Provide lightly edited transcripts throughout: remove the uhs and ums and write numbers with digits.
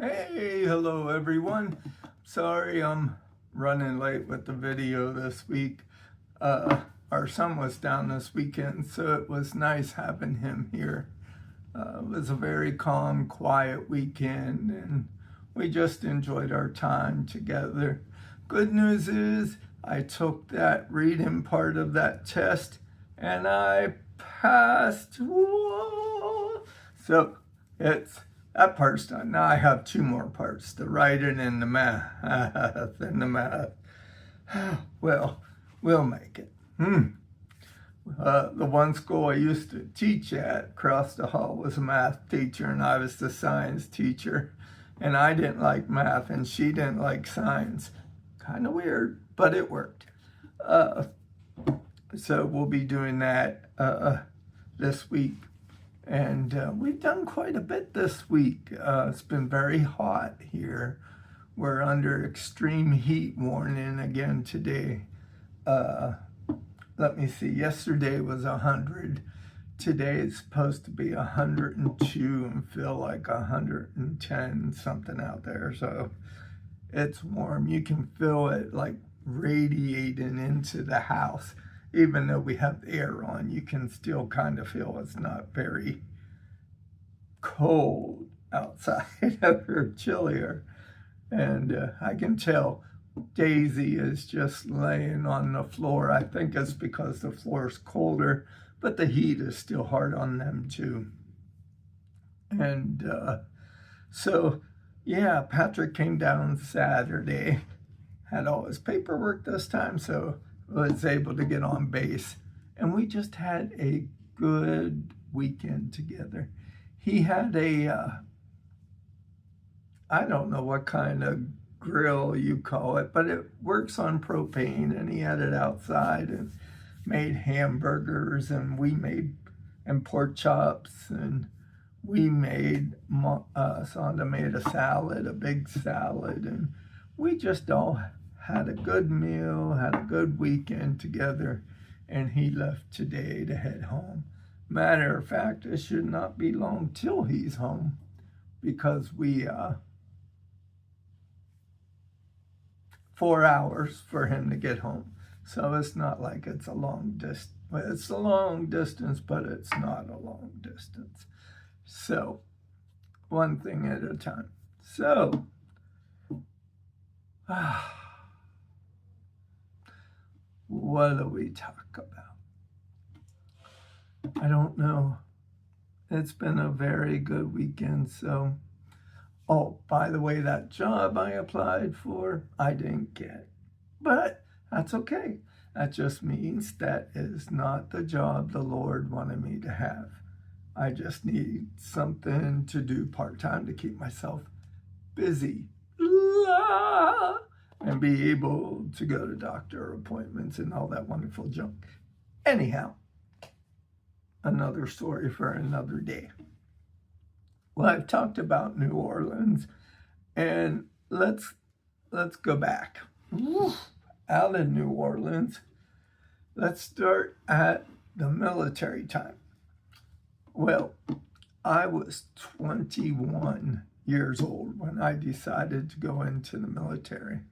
Hey, hello everyone. Sorry I'm running late with the video this week. Our son was down this weekend, so it was nice having him here. It was a very calm, quiet weekend, and we just enjoyed our time together. Good news is I took that reading part of that test and I passed. Whoa! So it's that part's done. Now I have two more parts, the writing and the math. Well, we'll make it. The one school I used to teach at across the hall was a math teacher, and I was the science teacher. And I didn't like math, and she didn't like science. Kind of weird, but it worked. So we'll be doing that this week. And we've done quite a bit this week. It's been very hot here. We're under extreme heat warning again today. Let me see, yesterday was 100. Today it's supposed to be 102 and feel like 110 something out there. So it's warm. You can feel it like radiating into the house. Even though we have the air on, you can still kind of feel it's not very cold outside or chillier. And I can tell Daisy is just laying on the floor. I think it's because the floor's colder, but the heat is still hard on them too. And so, yeah, Patrick came down Saturday, had all his paperwork this time, so was able to get on base. And we just had a good weekend together. He had I don't know what kind of grill you call it, but it works on propane, and he had it outside and made hamburgers, and we made and pork chops, and we made Sonda made a salad, a big salad, and we just all had a good meal, had a good weekend together, and he left today to head home. Matter of fact, it should not be long till he's home, because we 4 hours for him to get home. So it's not like it's a long distance. It's a long distance, but it's not a long distance. So one thing at a time. So what do we talk about? I don't know. It's been a very good weekend. So, oh, by the way, that job I applied for, I didn't get. But that's okay. That just means that is not the job the Lord wanted me to have. I just need something to do part-time to keep myself busy. And be able to go to doctor appointments and all that wonderful junk. Anyhow, another story for another day. Well, I've talked about New Orleans, and let's go back. Out in New Orleans, let's start at the military time. Well, I was 21 years old when I decided to go into the military.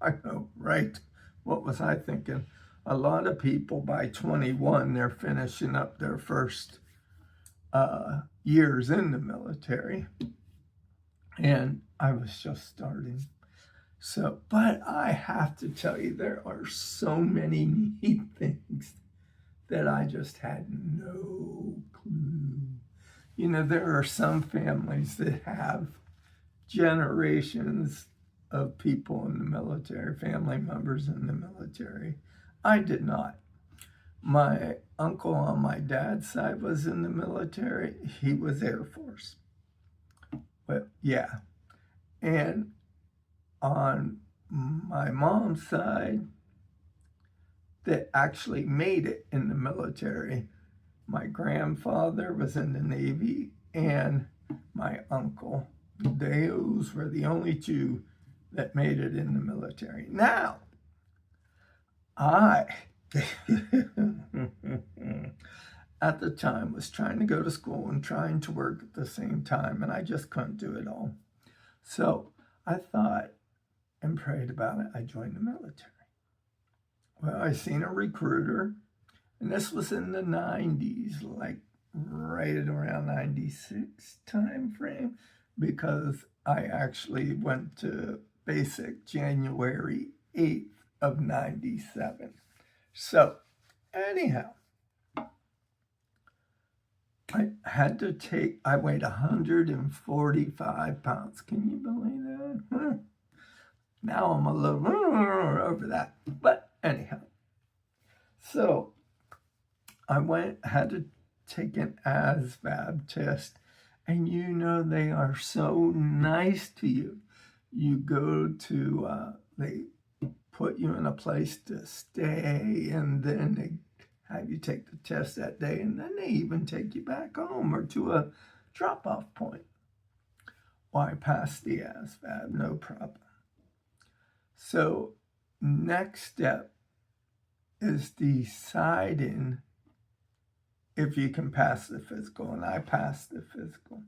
I know, right? What was I thinking? A lot of people by 21, they're finishing up their first years in the military. And I was just starting. So, but I have to tell you, there are so many neat things that I just had no clue. You know, there are some families that have generations of people in the military, family members in the military. I did not. My uncle on my dad's side was in the military. He was Air Force. Well, yeah. And on my mom's side, that actually made it in the military, my grandfather was in the Navy, and my uncle. Those were the only two that made it in the military. Now, I, at the time, was trying to go to school and trying to work at the same time, and I just couldn't do it all. So I thought and prayed about it. I joined the military. Well, I seen a recruiter, and this was in the 90s, like right at around 96 time frame, because I actually went to basic January 8th of 97. So anyhow, I weighed 145 pounds. Can you believe that? Now I'm a little over that. But anyhow, so I had to take an ASVAB test, and they are so nice to you. You go to, they put you in a place to stay, and then they have you take the test that day, and then they even take you back home or to a drop-off point. Well, I passed the ASVAB, no problem. So next step is deciding if you can pass the physical, and I passed the physical.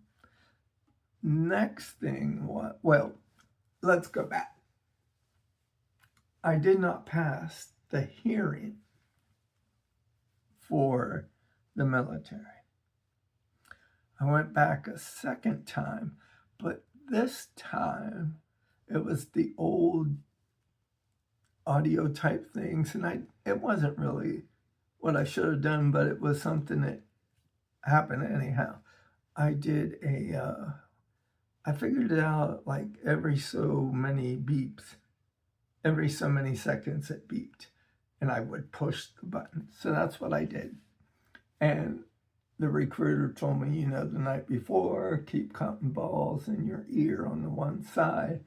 Next thing, well, let's go back. I did not pass the hearing for the military. I went back a second time, but this time it was the old audio type things, and it wasn't really what I should have done, but it was something that happened anyhow. I figured it out like every so many beeps, every so many seconds it beeped, and I would push the button. So that's what I did. And the recruiter told me, the night before, keep cotton balls in your ear on the one side,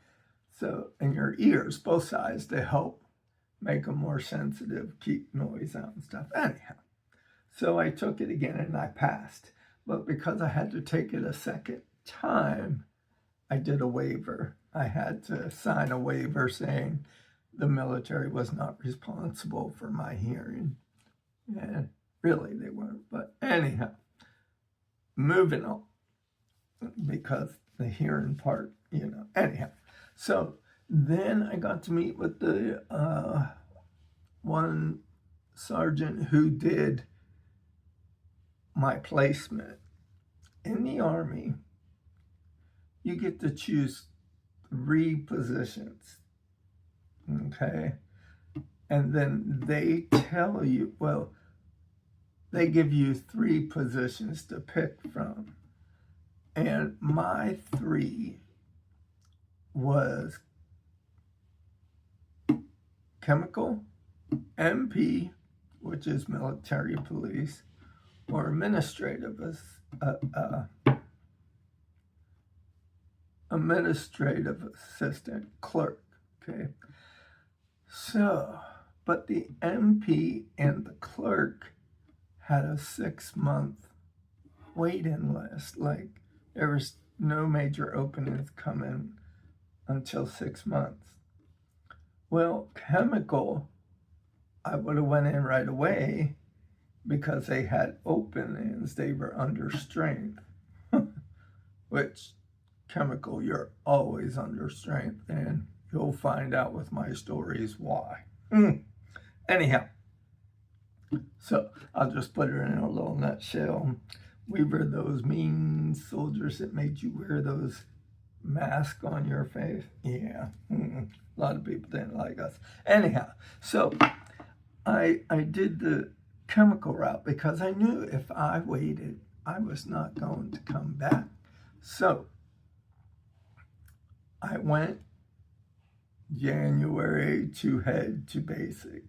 so in your ears, both sides, to help make them more sensitive, keep noise out and stuff. Anyhow, so I took it again and I passed. But because I had to take it a second time, I did a waiver. I had to sign a waiver saying the military was not responsible for my hearing. And really, they weren't. But anyhow, moving on, because the hearing part, Anyhow, so then I got to meet with the one sergeant who did my placement. In the Army, you get to choose 3 positions, okay? And then they tell you, they give you 3 positions to pick from. And my 3 was chemical, MP, which is military police, or administrative assistant clerk, okay? So, but the MP and the clerk had a 6-month wait-in list. Like, there was no major openings coming until 6 months. Well, chemical, I would have went in right away because they had openings. They were under strength, which chemical, you're always under strength, and you'll find out with my stories why. Anyhow, so I'll just put it in a little nutshell. We were those mean soldiers that made you wear those masks on your face. Yeah, a lot of people didn't like us. Anyhow, so I did the chemical route because I knew if I waited, I was not going to come back. So I went January to head to basic.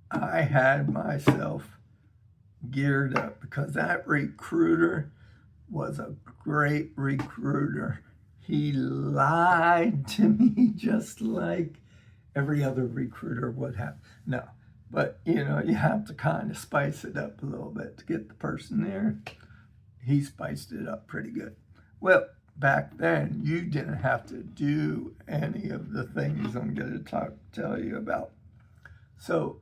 I had myself geared up because that recruiter was a great recruiter. He lied to me just like every other recruiter would have. No, but you have to kind of spice it up a little bit to get the person there. He spiced it up pretty good. Well, back then, you didn't have to do any of the things I'm going to tell you about. So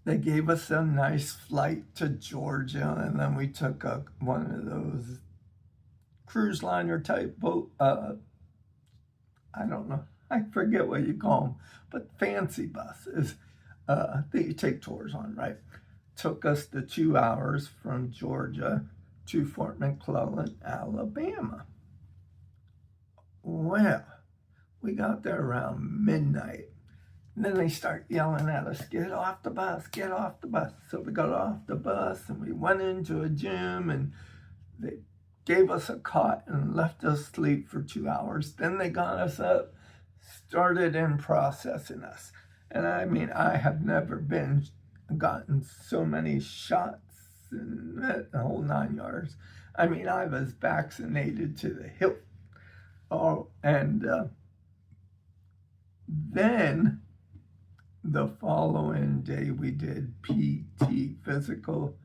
they gave us a nice flight to Georgia, and then we took one of those cruise liner type boat. I don't know. I forget what you call them, but fancy buses that you take tours on, right? Took us the 2 hours from Georgia to Fort McClellan, Alabama. Well, we got there around midnight. And then they start yelling at us, get off the bus, get off the bus. So we got off the bus and we went into a gym and they gave us a cot and left us sleep for 2 hours. Then they got us up, started in processing us. And I mean, I have never gotten so many shots and the whole 9 yards. I mean, I was vaccinated to the hilt. Oh, and then the following day we did PT, physical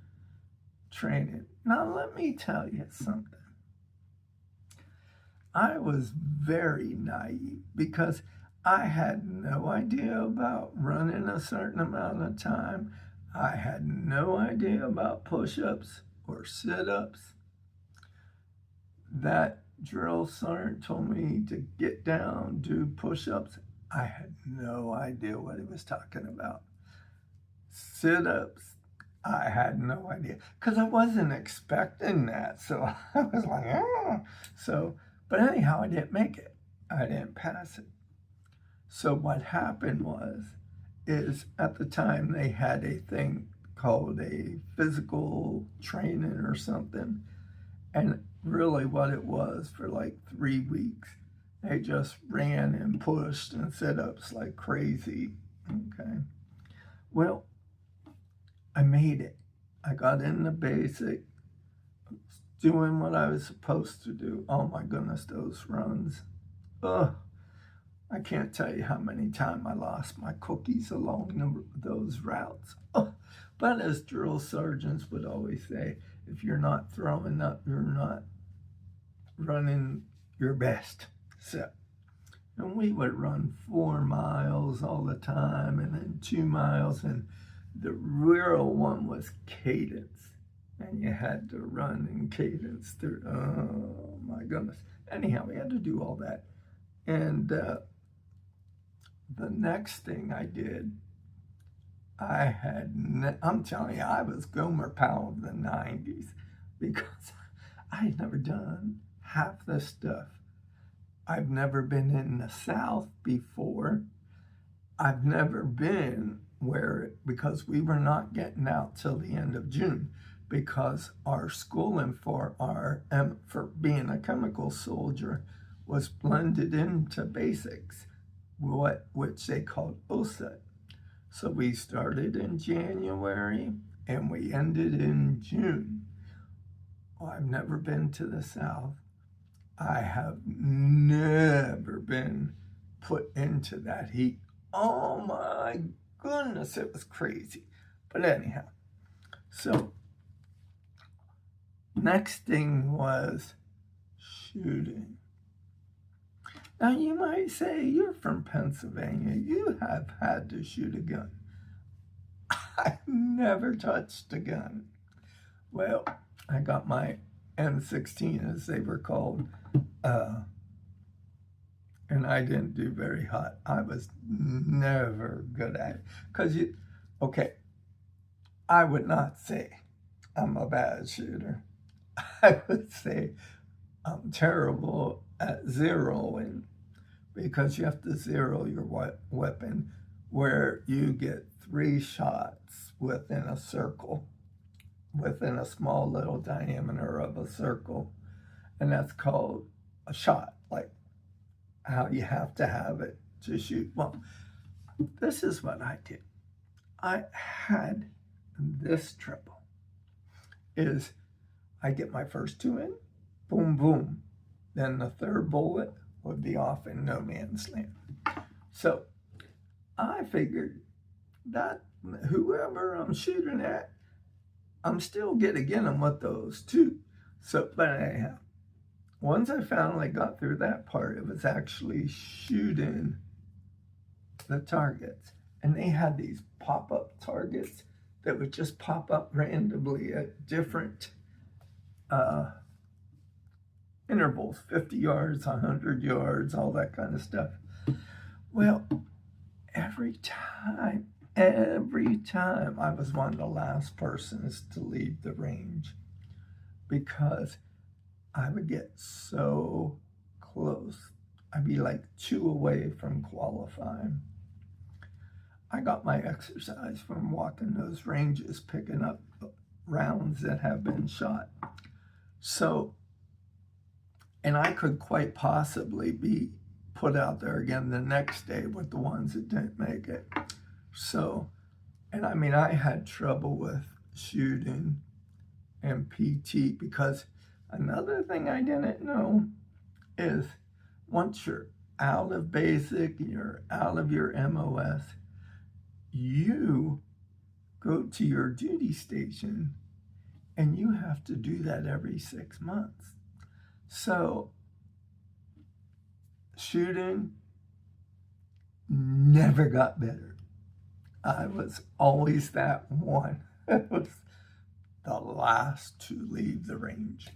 training. Now, let me tell you something. I was very naive because I had no idea about running a certain amount of time. I had no idea about push-ups or sit-ups. That drill sergeant told me to get down, do push-ups. I had no idea what he was talking about. Sit-ups, I had no idea because I wasn't expecting that. So I was like, oh. So, but anyhow, I didn't make it. I didn't pass it. So what happened is at the time they had a thing called a physical training or something. And really what it was for like 3 weeks, they just ran and pushed and sit-ups like crazy, okay? Well, I made it. I got in the basic, doing what I was supposed to do. Oh my goodness, those runs. Ugh. I can't tell you how many times I lost my cookies along those routes. Oh, but as drill sergeants would always say, if you're not throwing up, you're not running your best. So, and we would run 4 miles all the time and then 2 miles. And the real one was cadence. And you had to run in cadence through, oh my goodness. Anyhow, we had to do all that. And the next thing I did, I'm telling you, I was Gomer Powell of the 90s because I had never done half this stuff. I've never been in the South before. I've never been because we were not getting out till the end of June because our schooling for being a chemical soldier was blended into basics, which they called OSUT. So we started in January and we ended in June. Well, I've never been to the South. I have never been put into that heat. Oh my goodness, it was crazy. But anyhow, so next thing was shooting. Now you might say, you're from Pennsylvania, you have had to shoot a gun. I never touched a gun. Well, I got my M16 as they were called, and I didn't do very hot. I was never good at it. Because I would not say I'm a bad shooter. I would say I'm terrible at zeroing because you have to zero your weapon where you get 3 shots within a circle, within a small little diameter of a circle. And that's called a shot, like how you have to have it to shoot. Well, this is what I did. I had this trouble. Is I get my first 2 in, boom, boom. Then the third bullet would be off in no man's land. So I figured that whoever I'm shooting at, I'm still getting them with those 2. So, but anyhow, once I finally got through that part, it was actually shooting the targets. And they had these pop-up targets that would just pop up randomly at different intervals, 50 yards, 100 yards, all that kind of stuff. Well, every time, I was one of the last persons to leave the range because I would get so close. I'd be like 2 away from qualifying. I got my exercise from walking those ranges, picking up rounds that have been shot. So, and I could quite possibly be put out there again the next day with the ones that didn't make it. So, and I mean, I had trouble with shooting and PT because another thing I didn't know is once you're out of basic, you're out of your MOS, you go to your duty station and you have to do that every 6 months. So shooting never got better. I was always that one. It was the last to leave the range.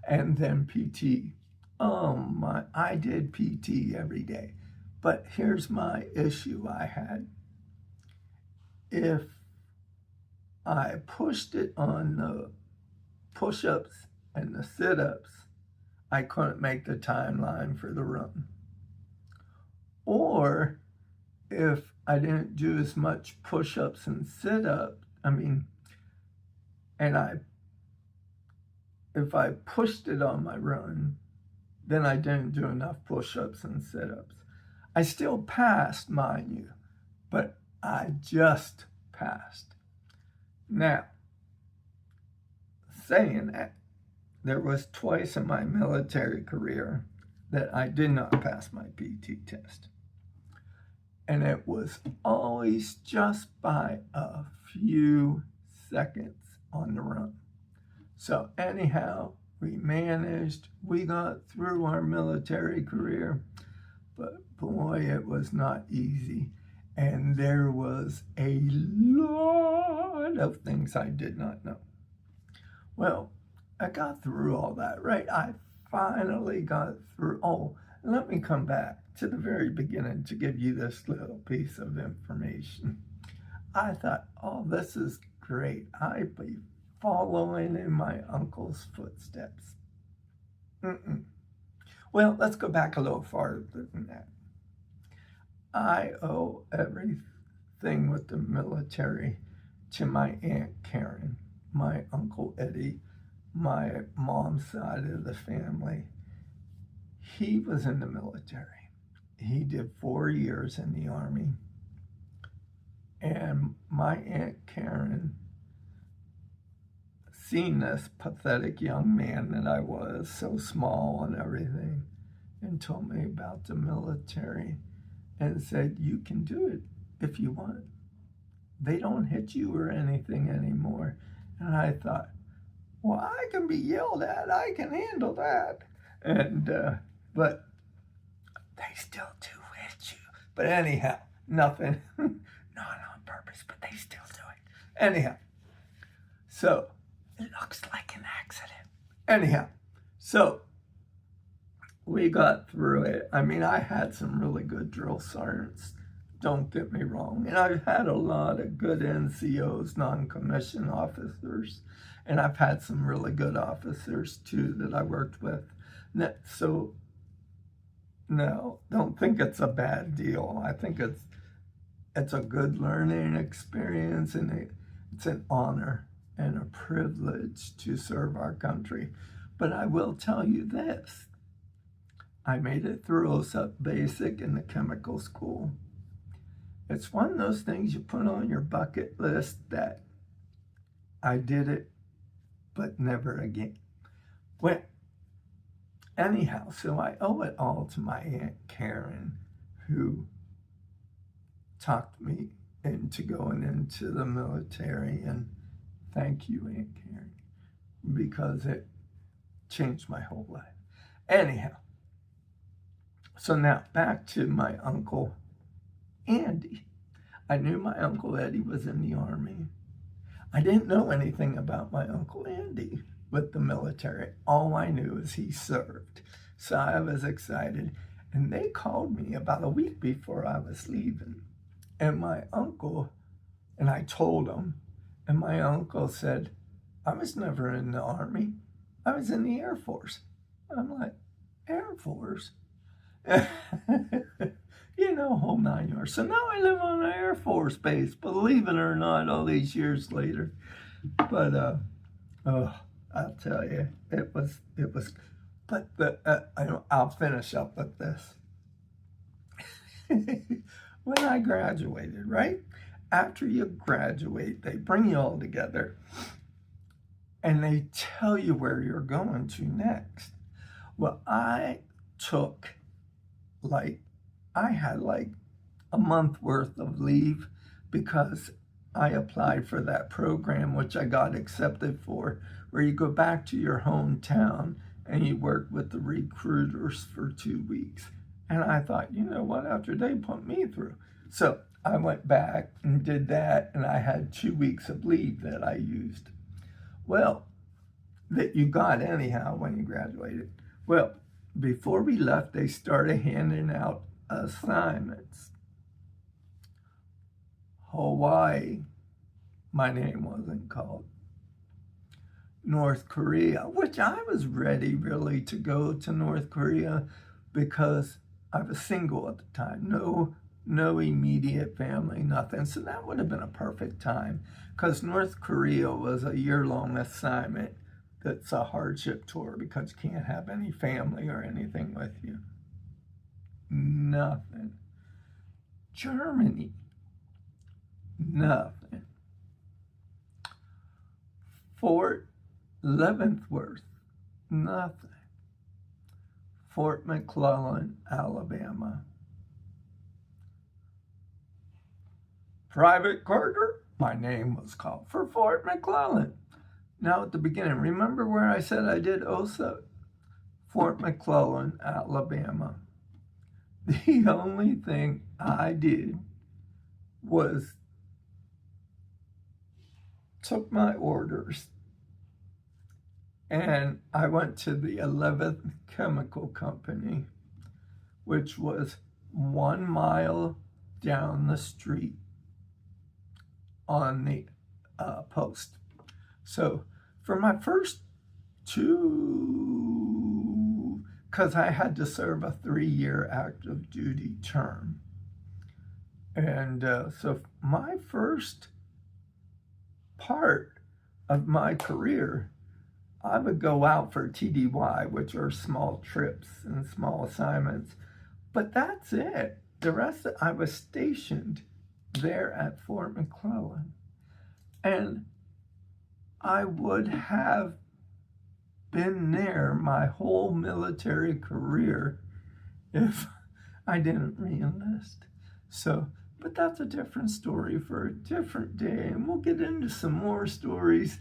And then PT. Oh my, I did PT every day. But here's my issue I had. If I pushed it on the push-ups and the sit-ups, I couldn't make the timeline for the run. Or if I didn't do as much push-ups and sit-ups, if I pushed it on my run, then I didn't do enough push-ups and sit-ups. I still passed, mind you, but I just passed. Now, saying that, there was twice in my military career that I did not pass my PT test. And it was always just by a few seconds on the run. So anyhow, we managed, we got through our military career, but boy, it was not easy. And there was a lot of things I did not know. Well, I got through all that, right? I finally got through. Oh, let me come back to the very beginning to give you this little piece of information. I thought, oh, this is great. I'd be following in my uncle's footsteps. Well, let's go back a little farther than that. I owe everything with the military to my Aunt Karen, my Uncle Eddie, my mom's side of the family. He was in the military. He did 4 years in the Army. And my Aunt Karen, seeing this pathetic young man that I was, so small and everything, and told me about the military and said, you can do it if you want. They don't hit you or anything anymore. And I thought, well, I can be yelled at. I can handle that. And, but they still do hit you. But anyhow, nothing, not on purpose, but they still do it. Anyhow, so it looks like an accident. Anyhow, so we got through it. I mean, I had some really good drill sergeants, don't get me wrong. And I've had a lot of good NCOs, non-commissioned officers. And I've had some really good officers, too, that I worked with. So, no, don't think it's a bad deal. I think it's a good learning experience, and it's an honor and a privilege to serve our country. But I will tell you this. I made it through OSUP Basic in the chemical school. It's one of those things you put on your bucket list that I did it, but never again. Well, anyhow, so I owe it all to my Aunt Karen, who talked me into going into the military. And thank you, Aunt Karen, because it changed my whole life. Anyhow, so now back to my Uncle Andy. I knew my Uncle Eddie was in the Army. I didn't know anything about my Uncle Andy. with the military. All I knew is he served. So I was excited. And they called me about a week before I was leaving. And my uncle, and I told him, and my uncle said, I was never in the Army. I was in the Air Force. I'm like, Air Force? You know, whole 9 yards. So now I live on an Air Force base, believe it or not, all these years later. But, I'll tell you, it was, but I'll finish up with this. When I graduated, right? After you graduate, they bring you all together and they tell you where you're going to next. Well, I had like a month worth of leave because I applied for that program, which I got accepted for, where you go back to your hometown and you work with the recruiters for 2 weeks. And I thought, you know what, after they put me through. So I went back and did that, and I had 2 weeks of leave that I used. Well, that you got anyhow when you graduated. Well, before we left, they started handing out assignments. Hawaii, my name wasn't called. North Korea, which I was ready really to go to North Korea because I was single at the time. No immediate family, nothing. So that would have been a perfect time because North Korea was a year-long assignment that's a hardship tour because you can't have any family or anything with you. Nothing. Germany, nothing. Fort Leavenworth, nothing. Fort McClellan, Alabama. Private Carter, my name was called for Fort McClellan. Now at the beginning, remember where I said I did OSA? Fort McClellan, Alabama. The only thing I did was took my orders and I went to the 11th Chemical Company, which was 1 mile down the street on the post. So for my first 2, because I had to serve a 3-year active duty term. And so my first part of my career, I would go out for TDY, which are small trips and small assignments. But that's it. The rest, I was stationed there at Fort McClellan. And I would have been there my whole military career if I didn't re-enlist. So, but that's a different story for a different day, and we'll get into some more stories.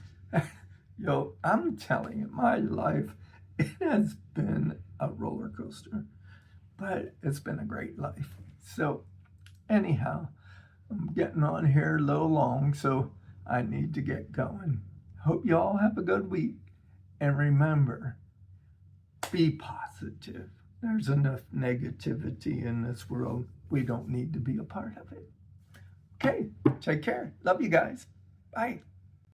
Yo, I'm telling you, my life, it has been a roller coaster, but it's been a great life. So, anyhow, I'm getting on here a little long, so I need to get going. Hope you all have a good week. And remember, be positive. There's enough negativity in this world. We don't need to be a part of it. Okay, take care. Love you guys. Bye.